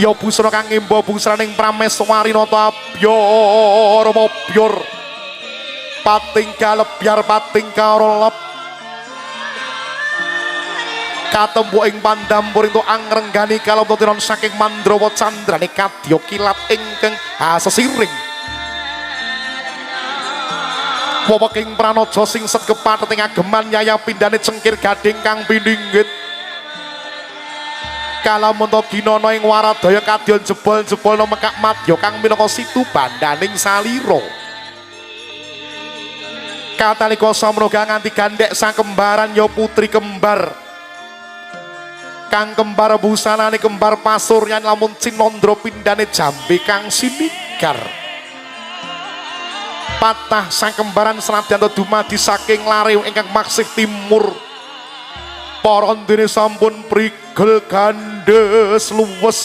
ya busana kang ngimba busraning prameswari nata abyor mobyor pating kalebyar pating karolep katembu ing pandampur itu angrenggani kalompotiron saking mandrawa candrane kadya kilat ingkang hasesiring wawaking pranaja sing segepat ing ageman nyaya pindhane cengkir gading kang pindinggit kalamunta ginana ing waradaya kadya jebol-jebolna mekak madya kang minangka situ bandaning salira katalika samroga nganti gandhek sang kembaran ya putri kembar kang kembar busanane kembar pasuryan lamun cinandra pindhane jambe kang sinigar patah sang kembaran senadyan dumadi saking lare ingkang maksih timur para dene sampun prigel gandes luwes